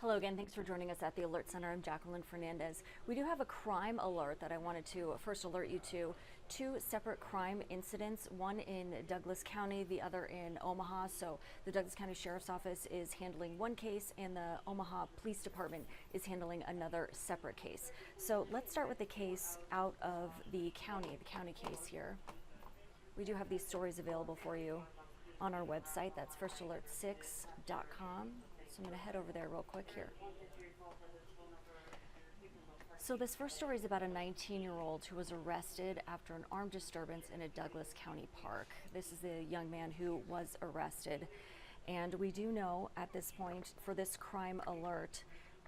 Hello again, thanks for joining us at the Alert Center. I'm Jacqueline Fernandez. We do have a crime alert that I wanted to first alert you to. Two separate crime incidents, one in Douglas County, the other in Omaha. So the Douglas County Sheriff's Office is handling one case and the Omaha Police Department is handling another separate case. So let's start with the case out of the county case here. We do have these stories available for you on our website. That's firstalert6.com. So I'm going to head over there real quick here. So this first story is about a 19-year-old who was arrested after an armed disturbance in a Douglas County park. This is the young man who was arrested. And we do know at this point, for this crime alert,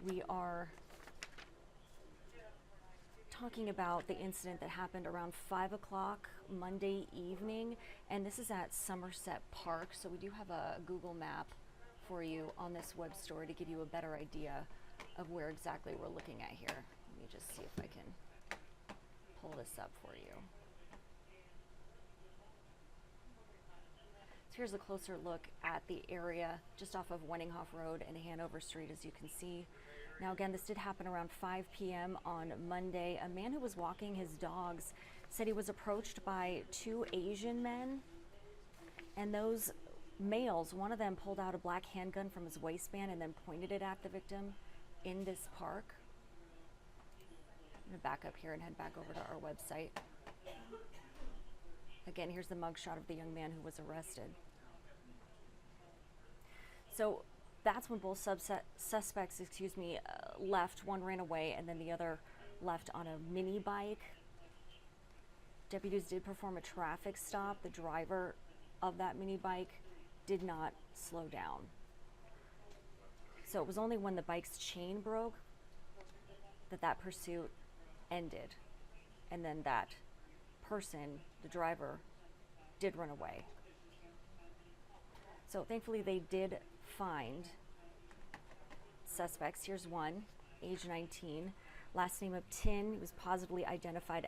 we are talking about the incident that happened around 5 o'clock Monday evening. And this is at Somerset Park. So we do have a Google map for you on this web story to give you a better idea of where exactly we're looking at here. Let me just see if I can pull this up for you. So here's a closer look at the area just off of Wenninghoff Road and Hanover Street, as you can see. Now again, this did happen around 5 p.m. on Monday. A man who was walking his dogs said he was approached by two Asian men, and those males, one of them pulled out a black handgun from his waistband and then pointed it at the victim in this park. I'm going to back up here and head back over to our website. Again, here's the mugshot of the young man who was arrested. So that's when both suspects, left. One ran away and then the other left on a mini bike. Deputies did perform a traffic stop. The driver of that mini bike did not slow down. So it was only when the bike's chain broke that pursuit ended. And then that person, the driver, did run away. So thankfully they did find suspects. Here's one, age 19, last name of Tin. He was positively identified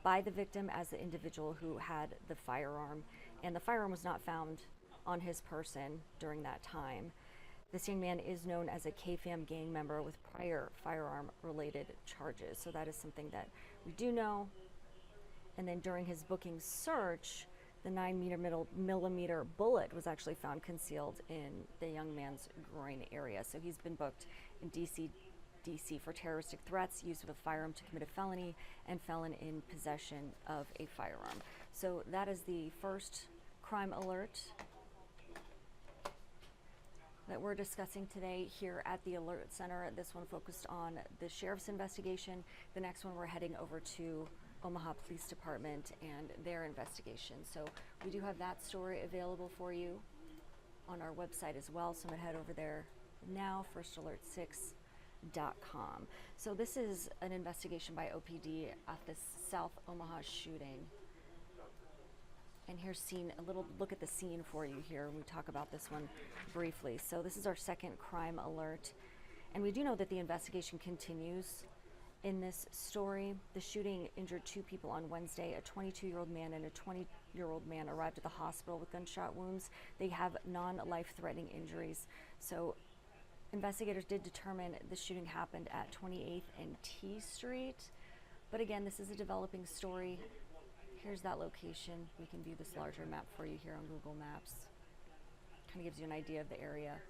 by the victim as the individual who had the firearm, and the firearm was not found on his person during that time. This young man is known as a KFAM gang member with prior firearm-related charges, so that is something that we do know. And then during his booking search, the 9mm bullet was actually found concealed in the young man's groin area. So he's been booked in DC for terroristic threats, use of a firearm to commit a felony, and felon in possession of a firearm. So that is the first crime alert that we're discussing today here at the Alert Center. This one focused on the sheriff's investigation. The next one we're heading over to Omaha Police Department and their investigation. So we do have that story available for you on our website as well. So I'm gonna head over there now, firstalert6.com. So this is an investigation by OPD at the South Omaha shooting. And here's a little look at the scene for you here. We talk about this one briefly. So this is our second crime alert. And we do know that the investigation continues in this story. The shooting injured two people on Wednesday. A 22-year-old man and a 20-year-old man arrived at the hospital with gunshot wounds. They have non-life-threatening injuries. So investigators did determine the shooting happened at 28th and T Street. But again, this is a developing story. Here's that location. We can view this larger map for you here on Google Maps. Kind of gives you an idea of the area.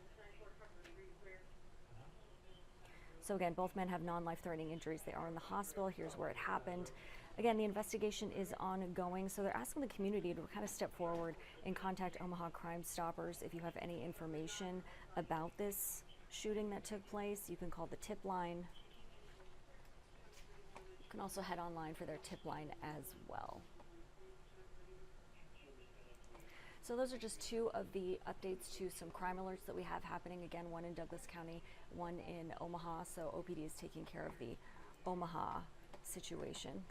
So again, both men have non-life-threatening injuries. They are in the hospital. Here's where it happened. Again, the investigation is ongoing, so they're asking the community to kind of step forward and contact Omaha Crime Stoppers. If you have any information about this shooting that took place, you can call the tip line. You can also head online for their tip line as well. So those are just two of the updates to some crime alerts that we have happening. Again, one in Douglas County, one in Omaha. So OPD is taking care of the Omaha situation.